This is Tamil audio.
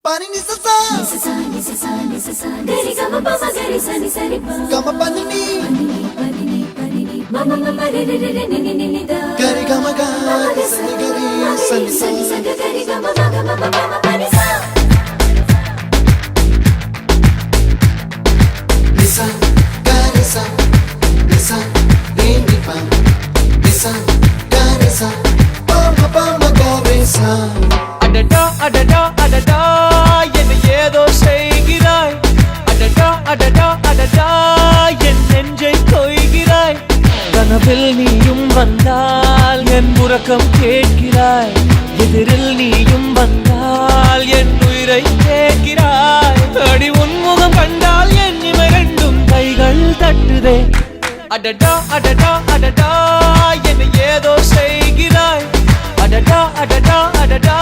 Pani ni sa sa gari gama pa ma gari sa ni sa ri pa gama pani ni mama mama re re re re ni ni ni da gari gama ga sa ni gari sa ni sa gari gama ma gama pa ma pani sa lisa gari sa lisa ni ni pa lisa gari sa pa ma gari sa adada adada adada என்ன ஏதோ செய்கிறாய் அடடா அடடா அடடா என் நெஞ்சை கொய்கிறாய் கனவில் நீயும் வந்தால் என் உறக்கம் கேட்கிறாய் எதிரில் நீயும் வந்தால் என் உயிரை கேட்கிறாய் அடி உன்முகம் கண்டால் என் இமை ரெண்டும் கைகள் தட்டுதே அடடா அடடா அடடா என்ன ஏதோ செய்கிறாய் அடடா அடடா அடடா